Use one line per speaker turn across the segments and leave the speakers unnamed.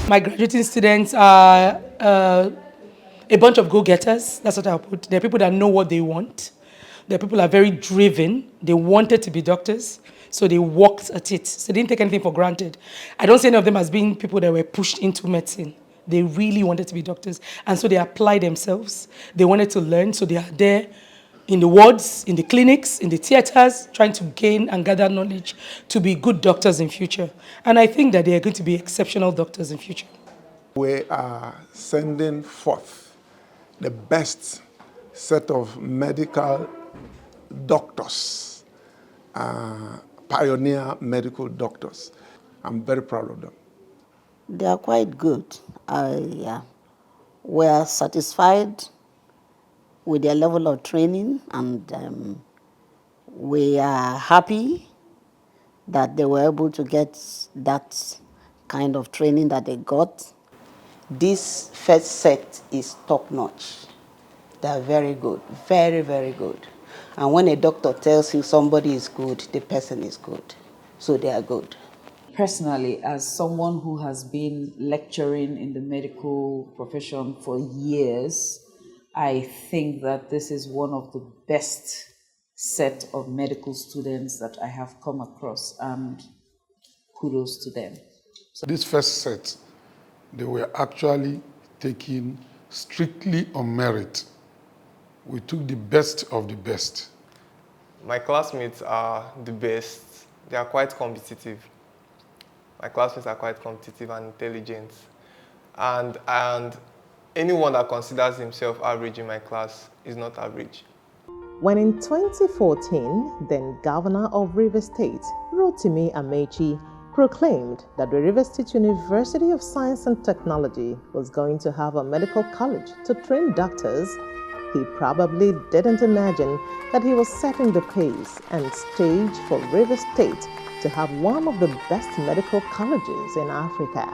My graduating students are a bunch of go-getters. That's what I'll put. They're people that know what they want. They're people that are very driven. They wanted to be doctors, so they worked at it. So they didn't take anything for granted. I don't see any of them as being people that were pushed into medicine. They really wanted to be doctors, and so they applied themselves. They wanted to learn, so they are there in the wards, in the clinics, in the theaters, trying to gain and gather knowledge to be good doctors in future. And I think that they are going to be exceptional doctors in future.
We are sending forth the best set of medical doctors, pioneer medical doctors. I'm very proud of them.
They are quite good. We are satisfied with their level of training, and we are happy that they were able to get that kind of training that they got. This first set is top-notch. They are very good, very, very good. And when a doctor tells you somebody is good, the person is good. So they are good.
Personally, as someone who has been lecturing in the medical profession for years, I think that this is one of the best set of medical students that I have come across, and kudos to them.
So this first set, they were actually taken strictly on merit. We took the best of the best.
My classmates are the best. They are quite competitive. My classmates are quite competitive and intelligent. And anyone that considers himself average in my class is not average.
When in 2014, then Governor of Rivers State, Rotimi Amechi, proclaimed that the Rivers State University of Science and Technology was going to have a medical college to train doctors, he probably didn't imagine that he was setting the pace and stage for Rivers State to have one of the best medical colleges in Africa.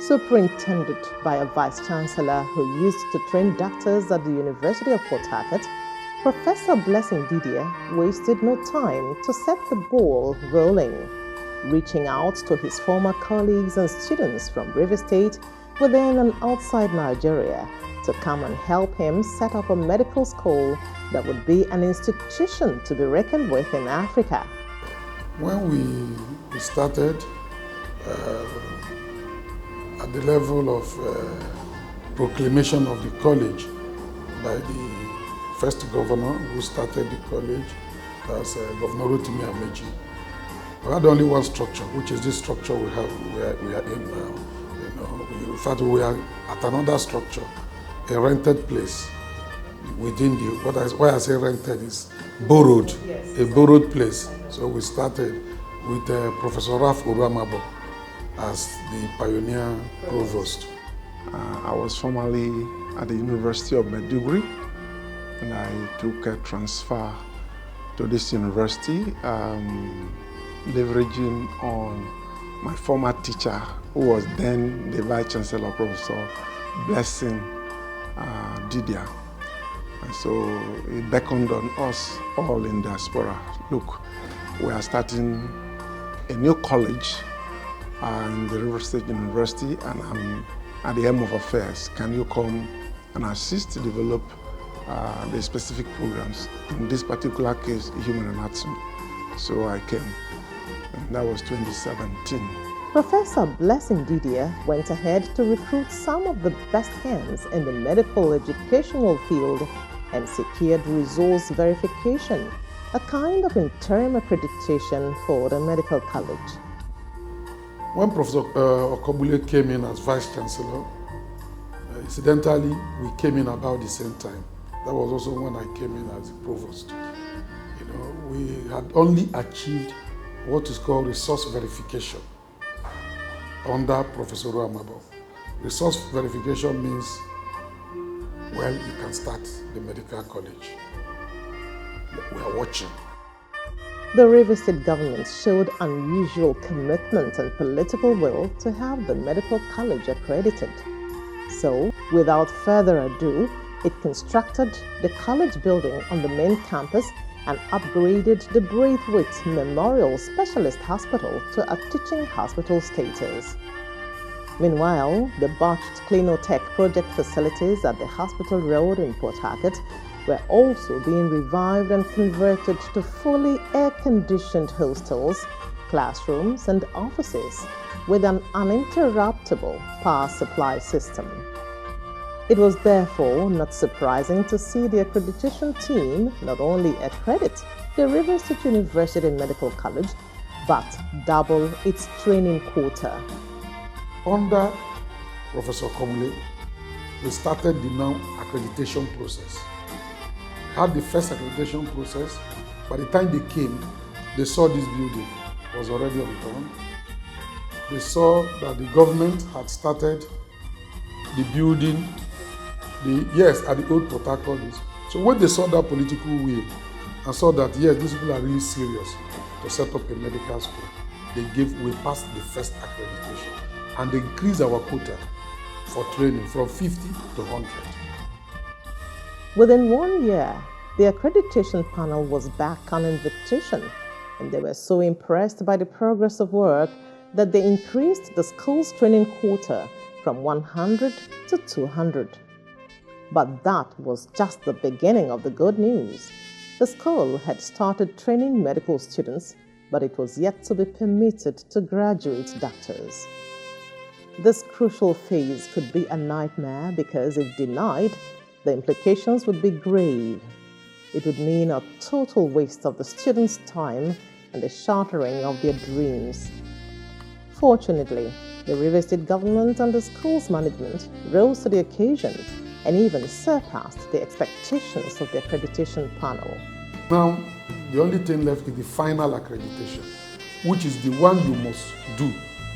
Superintended by a vice-chancellor who used to train doctors at the University of Port Harcourt, Professor Blessing Didier wasted no time to set the ball rolling, reaching out to his former colleagues and students from Rivers State within and outside Nigeria to come and help him set up a medical school that would be an institution to be reckoned with in Africa.
When we started at the level of proclamation of the college by the first governor who started the college, that's Governor Rotimi Amechi. We had only one structure, which is this structure we are in now. You know, in fact, we are at another structure, a rented place within the, why I say rented is borrowed, yes. A borrowed place. So we started with Professor Raf Uramabo as the pioneer provost.
I was formerly at the University of Maiduguri, and I took a transfer to this university, leveraging on my former teacher, who was then the Vice Chancellor, Professor Blessing Didier. And so he beckoned on us all in diaspora. Look, we are starting a new college in the Rivers State University, and I'm at the helm of affairs. Can you come and assist to develop the specific programs? In this particular case, human anatomy. So I came, and that was 2017.
Professor Blessing Didier went ahead to recruit some of the best hands in the medical educational field and secured resource verification, a kind of interim accreditation for the medical college.
When Professor Okobule came in as Vice Chancellor, he Incidentally, we came in about the same time. That was also when I came in as the provost. We had only achieved what is called resource verification under Professor Ruamabo. Resource verification means, well, you can start the medical college. We are watching.
The Rivers State government showed unusual commitment and political will to have the medical college accredited. So, without further ado, it constructed the college building on the main campus and upgraded the Braithwaite Memorial Specialist Hospital to a teaching hospital status. Meanwhile, the botched Clinotech project facilities at the Hospital Road in Port Harcourt were also being revived and converted to fully air-conditioned hostels, classrooms, and offices with an uninterruptible power supply system. It was therefore not surprising to see the accreditation team not only accredit the Rivers State University Medical College, but double its training quota.
Under Professor Komule, we started the now accreditation process. Had the first accreditation process. By the time they came, they saw this building was already on the ground. They saw that the government had started the building, at the old Port Harcourt. So when they saw that political will and saw that, yes, these people are really serious to set up a medical school, we passed the first accreditation. And they increased our quota for training from 50 to 100.
Within 1 year, the accreditation panel was back on invitation, and they were so impressed by the progress of work that they increased the school's training quota from 100 to 200. But that was just the beginning of the good news. The school had started training medical students, but it was yet to be permitted to graduate doctors. This crucial phase could be a nightmare because if denied, the implications would be grave. It would mean a total waste of the students' time and the shattering of their dreams. Fortunately, the Rivers State government and the school's management rose to the occasion and even surpassed the expectations of the accreditation panel.
Now, the only thing left is the final accreditation, which is the one you must do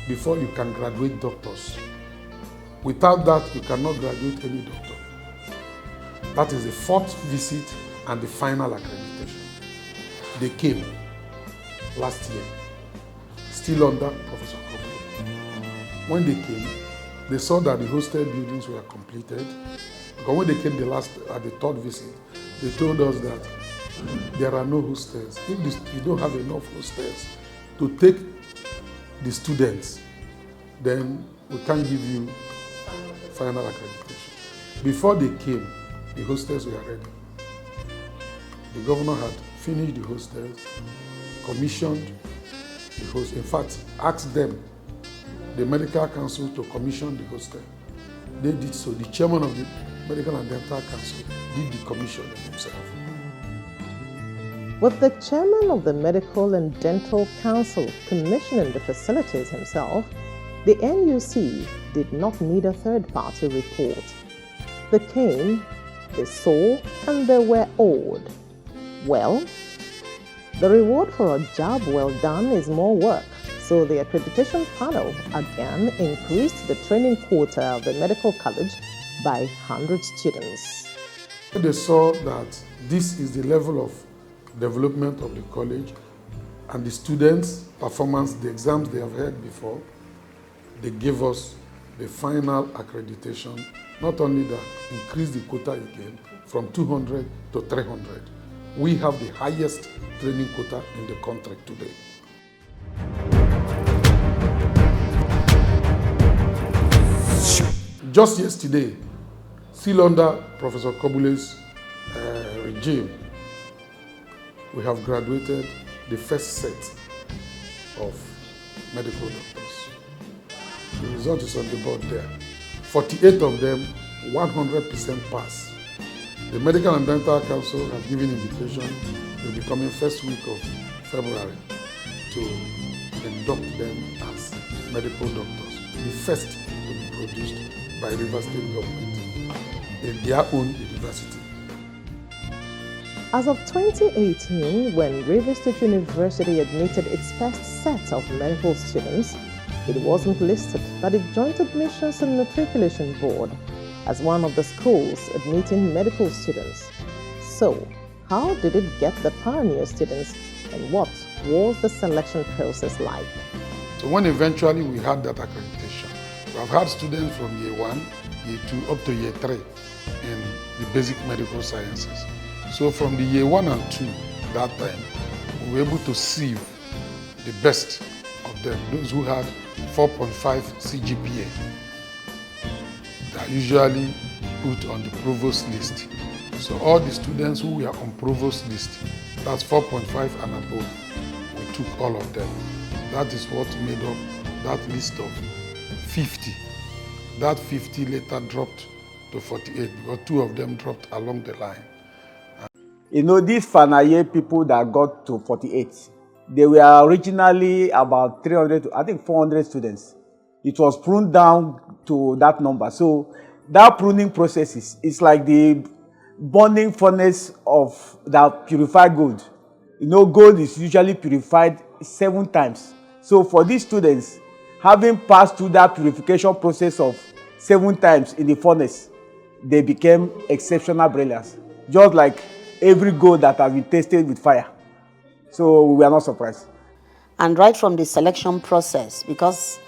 before you can graduate doctors. Without that, you cannot graduate any doctor. That is the fourth visit and the final accreditation. They came last year, still under Professor Komule. When they came, they saw that the hostel buildings were completed. Because when they came at the third visit, they told us that there are no hostels. If you don't have enough hostels to take the students, then we can't give you final accreditation. Before they came, the hostels were ready. The governor had finished the hostels, commissioned the hostels. In fact, asked them, the medical council, to commission the hostel. They did so. The chairman of the medical and dental council did the commissioning himself.
With the chairman of the Medical and Dental Council commissioning the facilities himself, the NUC did not need a third-party report. They came, they saw, and they were awed. Well, the reward for a job well done is more work, so the accreditation panel again increased the training quota of the medical college by 100 students.
They saw that this is the level of development of the college and the students' performance, the exams they have had before. They gave us the final accreditation. Not only that, increased the quota again from 200 to 300. We have the highest training quota in the country today. Just yesterday, still under Professor Kobule's regime, we have graduated the first set of medical doctors. The result is on the board there. 48 of them, 100% pass. The Medical and Dental Council have given indication they'll be coming first week of February to induct them as medical doctors, the first to be produced by River State government in their own university.
As of 2018, when River State University admitted its first set of medical students, it wasn't listed by the Joint Admissions and Matriculation Board as one of the schools admitting medical students. So, how did it get the pioneer students, and what was the selection process like?
So when eventually we had that accreditation, we have had students from year 1, year 2, up to year 3 in the basic medical sciences. So from the year 1 and 2, that time, we were able to sieve the best of them, those who had 4.5 CGPA. They are usually put on the provost list. So all the students who were on provost list, that's 4.5 and above, we took all of them. That is what made up that list of 50. That 50 later dropped to 48 because 2 of them dropped along the line.
You know, these Fanaye people that got to 48, they were originally about 300 to, I think, 400 students. It was pruned down to that number. So that pruning process is like the burning furnace of that purified gold. You know, gold is usually purified 7 times. So for these students, having passed through that purification process of 7 times in the furnace, they became exceptional brilliants. Just like every gold that has been tested with fire. So we are not surprised.
And right from the selection process, because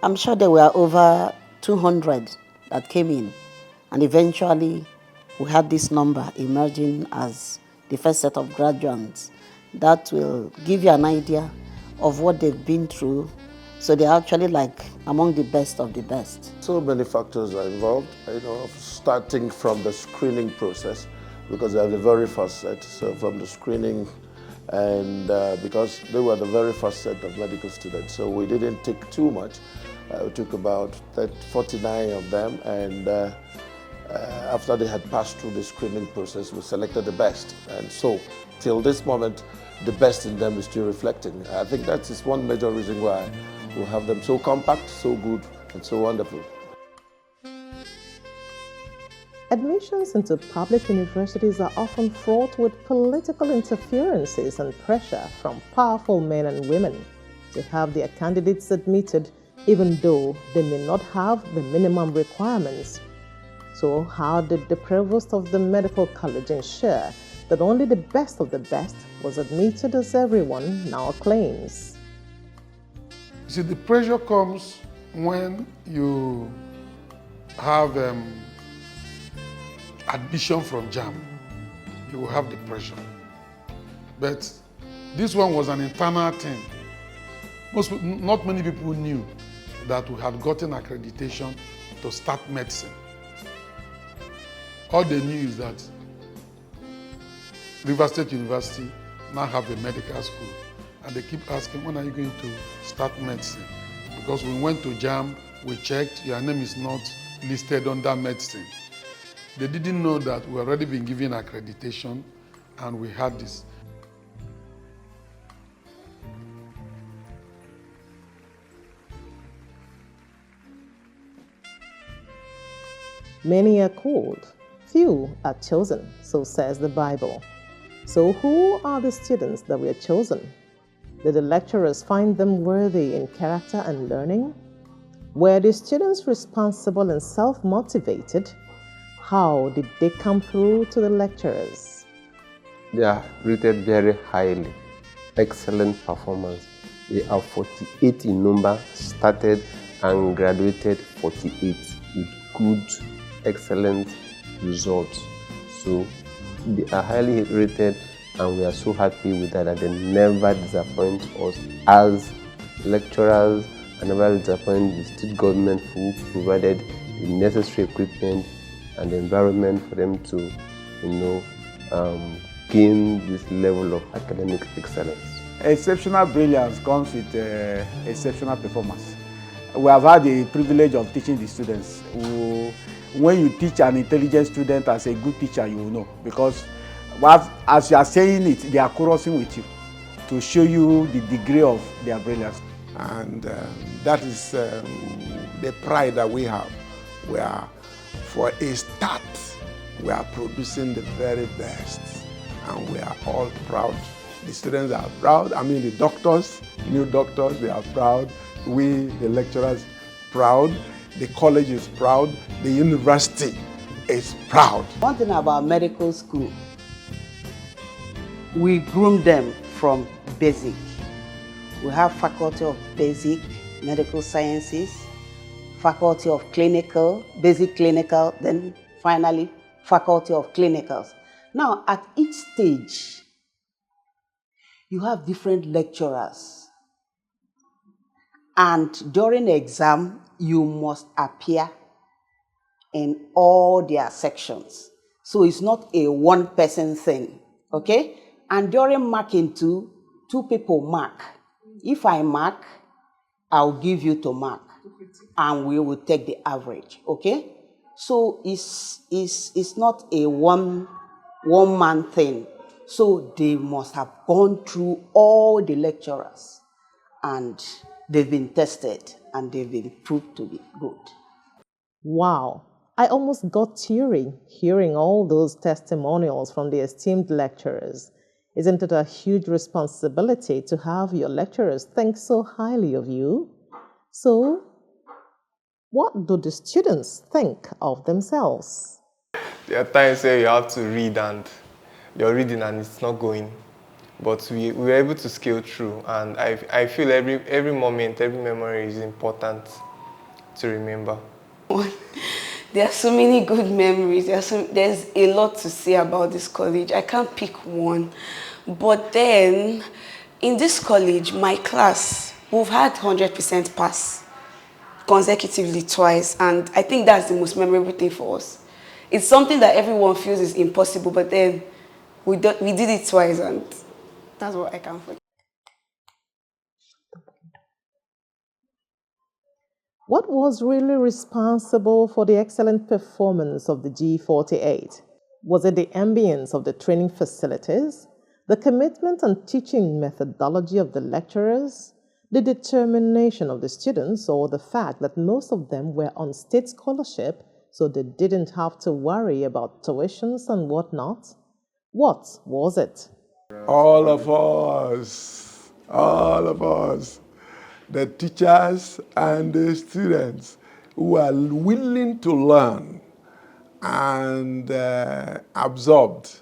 I'm sure there were over 200 that came in, and eventually we had this number emerging as the first set of graduates. That will give you an idea of what they've been through. So they're actually like among the best of the best.
So many factors are involved, starting from the screening process, because they are the very first set. So from the screening, and because they were the very first set of medical students, so we didn't take too much. We took about 49 of them, and after they had passed through the screening process, we selected the best. And so, till this moment, the best in them is still reflecting. I think that is one major reason why we have them so compact, so good, and so wonderful.
Admissions into public universities are often fraught with political interferences and pressure from powerful men and women to have their candidates admitted, even though they may not have the minimum requirements. So how did the provost of the medical college ensure that only the best of the best was admitted, as everyone now claims?
You see, the pressure comes when you have admission from JAM. You will have the pressure. But this one was an internal thing. Not many people knew that we had gotten accreditation to start medicine. All they knew is that River State University now have a medical school, and they keep asking, when are you going to start medicine? Because we went to JAM, we checked, your name is not listed under medicine. They didn't know that we already been given accreditation and we had this.
Many are called, few are chosen, so says the Bible. So who are the students that were chosen? Did the lecturers find them worthy in character and learning? Were the students responsible and self-motivated? How did they come through to the lecturers?
They are rated very highly. Excellent performance. They are 48 in number, started and graduated 48 with good, excellent results. So they are highly rated, and we are so happy with that they never disappoint us as lecturers, and never disappoint the state government who provided the necessary equipment and the environment for them to, gain this level of academic excellence.
Exceptional brilliance comes with exceptional performance. We have had the privilege of teaching the students. When you teach an intelligent student as a good teacher, you will know, because as you are saying it, they are chorusing with you to show you the degree of their brilliance.
And that is the pride that we have We are, for a start, we are producing the very best, and we are all proud. The students are proud. I mean, the doctors, new doctors, they are proud. We, the lecturers, proud. The college is proud. The university is proud.
One thing about medical school, we groom them from basic. We have faculty of basic medical sciences, faculty of clinical, basic clinical, then finally faculty of clinicals. Now, at each stage, you have different lecturers. And during the exam, you must appear in all their sections. So it's not a one-person thing, okay? And during marking too, two people mark. If I mark, I'll give you to mark, and we will take the average, okay? So it's not a one-man thing. So they must have gone through all the lecturers, and they've been tested, and they've been proved to be good.
Wow, I almost got teary hearing all those testimonials from the esteemed lecturers. Isn't it a huge responsibility to have your lecturers think so highly of you? So, what do the students think of themselves?
There are times where you have to read and you're reading and it's not going. But we were able to scale through, and I feel every moment, every memory is important to remember.
There are so many good memories. There's a lot to say about this college. I can't pick one. But then, in this college, my class, we've had 100% pass consecutively twice. And I think that's the most memorable thing for us. It's something that everyone feels is impossible, but then we did it twice, and that's what I can forget.
What was really responsible for the excellent performance of the G48? Was it the ambience of the training facilities, the commitment and teaching methodology of the lecturers, the determination of the students, or the fact that most of them were on state scholarship, so they didn't have to worry about tuitions and whatnot? What was it?
All of us, the teachers and the students who are willing to learn and absorbed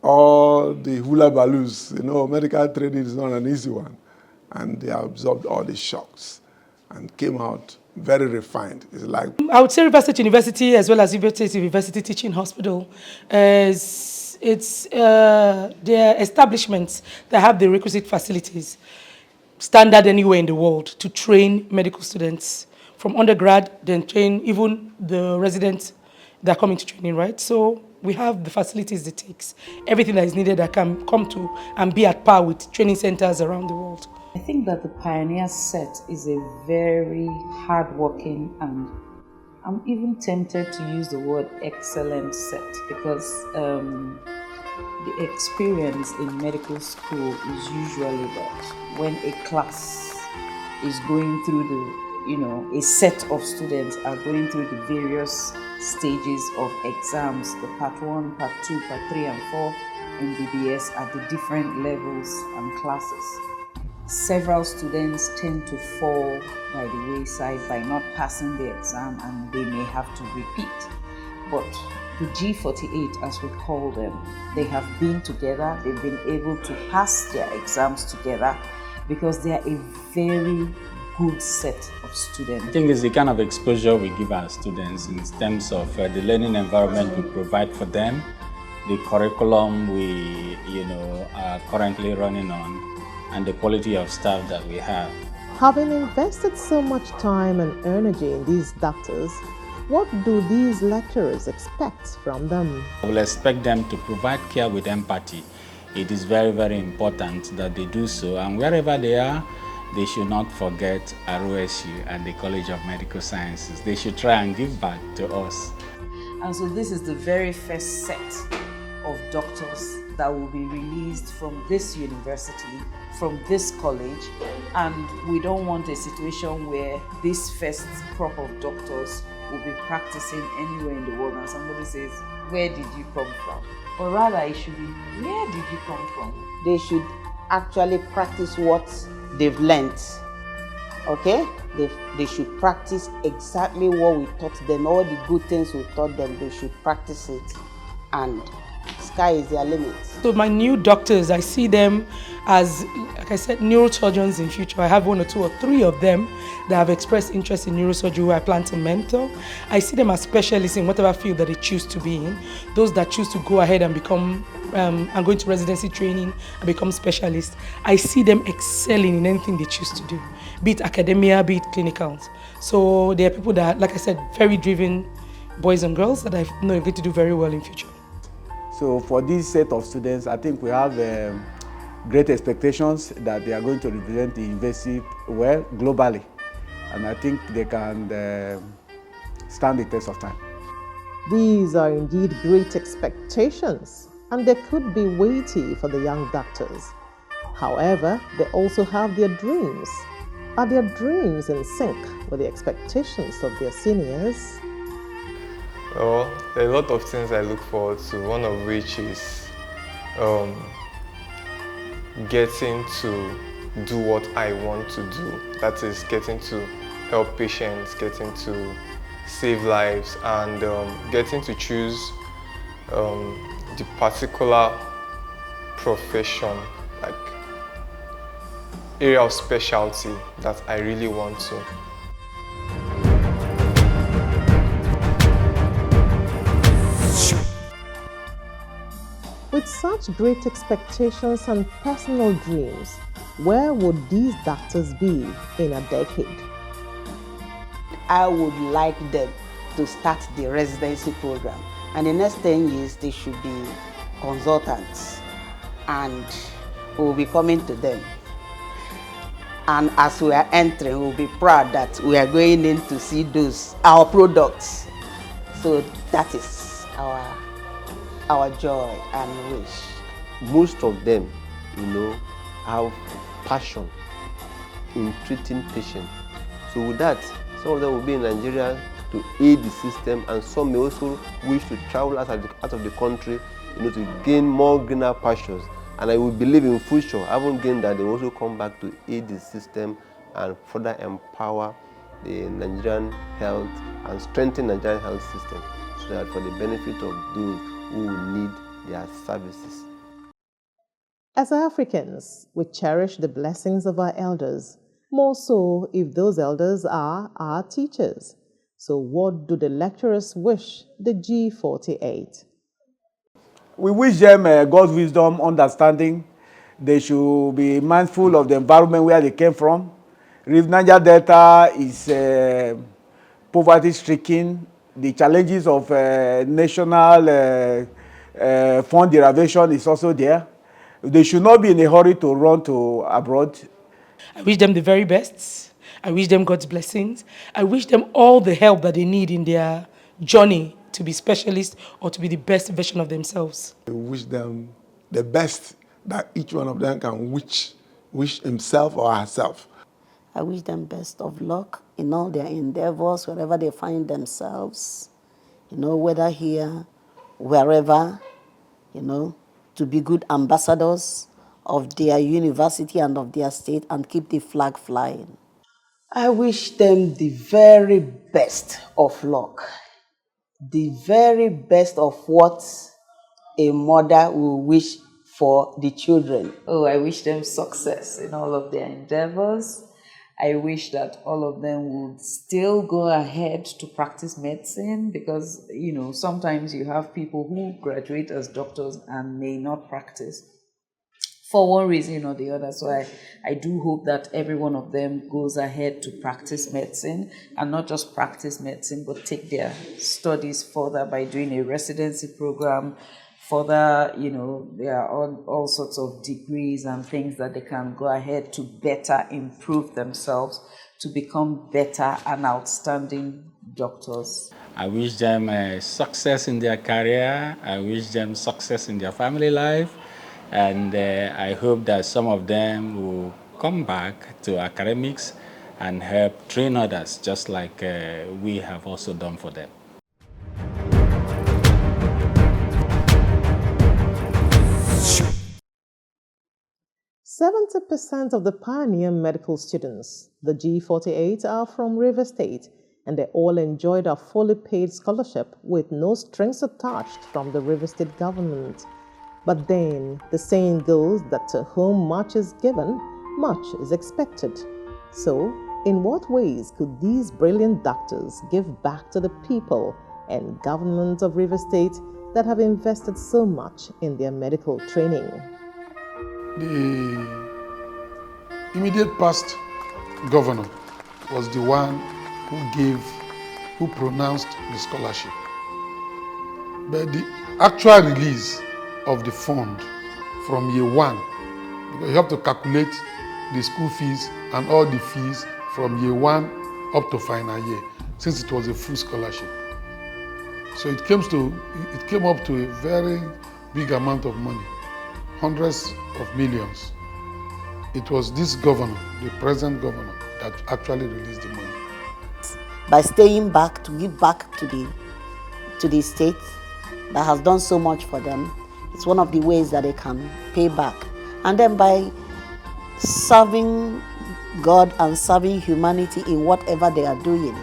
all the hula baloos. You know, medical training is not an easy one. And they absorbed all the shocks and came out very refined. It's like,
I would say River State University, as well as River State University Teaching Hospital, their establishments that have the requisite facilities, standard anywhere in the world, to train medical students from undergrad, then train even the residents that are coming to training, right? So we have the facilities it takes, everything that is needed that can come to and be at par with training centers around the world.
I think that the Pioneer set is a very hardworking, and I'm even tempted to use the word excellent set, because the experience in medical school is usually that when a class is going through a set of students are going through the various stages of exams, the part 1, part 2, part 3 and 4 MBBS at the different levels and classes. Several students tend to fall by the wayside by not passing the exam, and they may have to repeat. But the G48, as we call them, they have been together, they've been able to pass their exams together because they are a very good set of students.
I think it's the kind of exposure we give our students in terms of the learning environment we provide for them, the curriculum we are currently running on, and the quality of staff that we have.
Having invested so much time and energy in these doctors, what do these lecturers expect from them?
I will expect them to provide care with empathy. It is very, very important that they do so, and wherever they are, they should not forget ROSU and the College of Medical Sciences. They should try and give back to us.
And so this is the very first set of doctors that will be released from this university, from this college, and we don't want a situation where this first crop of doctors will be practicing anywhere in the world and somebody says, where did you come from? Or rather, it should be, where did you come from?
They should actually practice what they've learnt. Okay? They should practice exactly what we taught them, all the good things we taught them, they should practice it. And sky is their limit.
So my new doctors, I see them as, like I said, neurosurgeons in future. I have 1 or 2 or 3 of them that have expressed interest in neurosurgery who I plan to mentor. I see them as specialists in whatever field that they choose to be in. Those that choose to go ahead and become, and go into residency training and become specialists. I see them excelling in anything they choose to do, be it academia, be it clinicals. So they are people that, like I said, very driven boys and girls that I know are going to do very well in future.
So for this set of students, I think we have great expectations that they are going to represent the university well globally. And I think they can stand the test of time.
These are indeed great expectations, and they could be weighty for the young doctors. However, they also have their dreams. Are their dreams in sync with the expectations of their seniors?
Well, there are a lot of things I look forward to, one of which is getting to do what I want to do. That is getting to help patients, getting to save lives, and getting to choose the particular profession, like area of specialty that I really want to.
With such great expectations and personal dreams, where would these doctors be in a decade?
I would like them to start the residency program. And the next 10 years, they should be consultants. And we'll be coming to them. And as we are entering, we'll be proud that we are going in to see our products. So that is our joy and wish.
Most of them, have passion in treating patients. So with that, some of them will be in Nigeria to aid the system, and some may also wish to travel out of the country, to gain more greener pastures. And I will believe in future, having gained that, they will also come back to aid the system and further empower the Nigerian health and strengthen the Nigerian health system, so that for the benefit of those who will need their services.
As Africans, we cherish the blessings of our elders, more so if those elders are our teachers. So what do the lecturers wish the G48?
We wish them God's wisdom, understanding. They should be mindful of the environment where they came from. Rift Niger Delta is poverty-stricken. The challenges of national fund derivation is also there. They should not be in a hurry to run to abroad.
I wish them the very best. I wish them God's blessings. I wish them all the help that they need in their journey to be specialists or to be the best version of themselves.
I wish them the best that each one of them can wish himself or herself.
I wish them best of luck in all their endeavors, wherever they find themselves, whether here, wherever, to be good ambassadors of their university and of their state and keep the flag flying. I wish them the very best of luck, the very best of what a mother will wish for the children.
Oh, I wish them success in all of their endeavors. I wish that all of them would still go ahead to practice medicine, because, sometimes you have people who graduate as doctors and may not practice for one reason or the other. So I do hope that every one of them goes ahead to practice medicine, and not just practice medicine, but take their studies further by doing a residency program. Further, there are all sorts of degrees and things that they can go ahead to better improve themselves, to become better and outstanding doctors.
I wish them success in their career. I wish them success in their family life. And I hope that some of them will come back to academics and help train others, just like we have also done for them.
70% of the pioneer medical students, the G48, are from River State, and they all enjoyed a fully paid scholarship with no strings attached from the River State government. But then, the saying goes that to whom much is given, much is expected. So, in what ways could these brilliant doctors give back to the people and government of River State that have invested so much in their medical training?
The immediate past governor was the one who pronounced the scholarship. But the actual release of the fund from year one, because you have to calculate the school fees and all the fees from year one up to final year, since it was a full scholarship. So it came up to a very big amount of money, hundreds of millions. It was this governor, the present governor, that actually released the money.
By staying back to give back to the state that has done so much for them, it's one of the ways that they can pay back. And then by serving God and serving humanity in whatever they are doing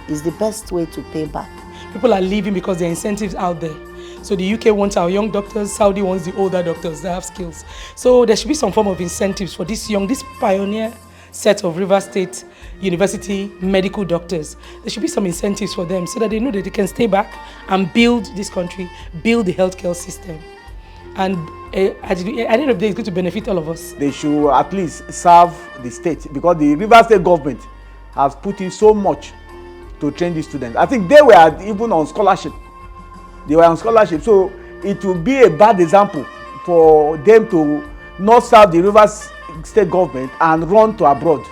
is the best way to pay back.
People are leaving because there are incentives out there. So the UK wants our young doctors, Saudi wants the older doctors that have skills. So there should be some form of incentives for this pioneer set of River State University medical doctors. There should be some incentives for them so that they know that they can stay back and build this country, build the healthcare system. And at the end of the day, it's going to benefit all of us.
They should at least serve the state, because the River State government has put in so much to train these students. I think they were even on scholarship. So it will be a bad example for them to not serve the River State government and run to abroad.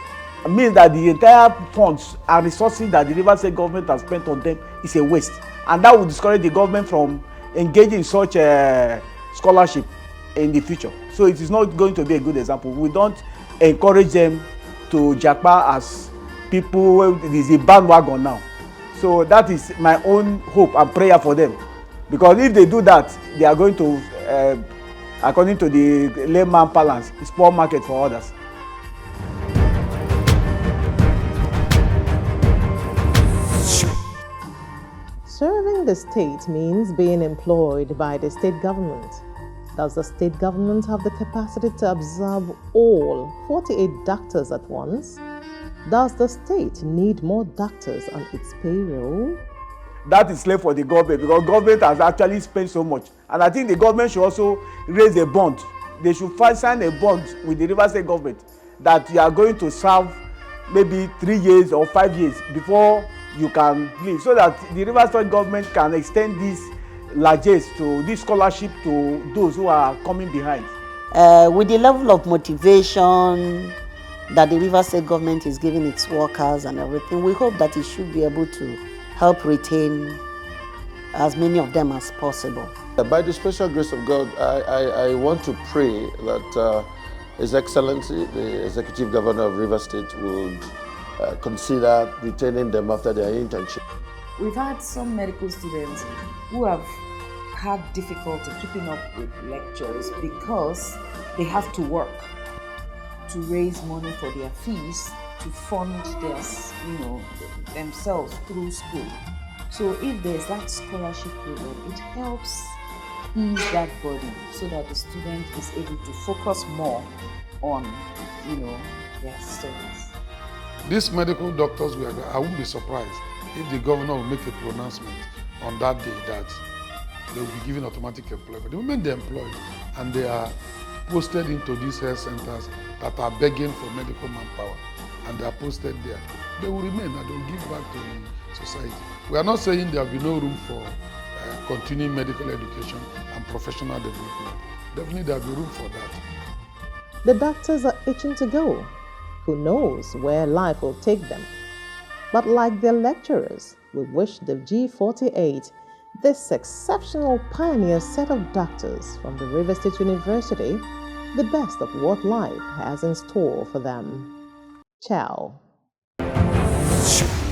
It means that the entire funds and resources that the River State government has spent on them is a waste. And that will discourage the government from engaging in such a scholarship in the future. So it is not going to be a good example. We don't encourage them to jackpot as people. It is a bandwagon now. So that is my own hope and prayer for them. Because if they do that, they are going to, according to the layman parlance, spoil market for others.
Serving the state means being employed by the state government. Does the state government have the capacity to absorb all 48 doctors at once? Does the state need more doctors on its payroll?
That is left for the government, because government has actually spent so much. And I think the government should also raise a bond. They should sign a bond with the River State government that you are going to serve maybe 3 years or 5 years before you can leave, so that the River State government can extend this largesse to this scholarship to those who are coming behind.
With the level of motivation that the River State government is giving its workers and everything, we hope that it should be able to help retain as many of them as possible.
By the special grace of God, I want to pray that His Excellency, the Executive Governor of River State, would consider retaining them after their internship.
We've had some medical students who have had difficulty keeping up with lectures because they have to work to raise money for their fees to fund their, themselves through school. So if there's that scholarship program, it helps ease that burden so that the student is able to focus more on, their studies.
These medical doctors, I wouldn't be surprised if the governor will make a pronouncement on that day that they will be given automatic employment. The moment they're employed and they are posted into these health centers that are begging for medical manpower, and they are posted there, they will remain and they will give back to the society. We are not saying there will be no room for continuing medical education and professional development. Definitely there will be room for that.
The doctors are itching to go. Who knows where life will take them? But like their lecturers, we wish the G48, this exceptional pioneer set of doctors from the River State University, the best of what life has in store for them. Ciao.
Shoot.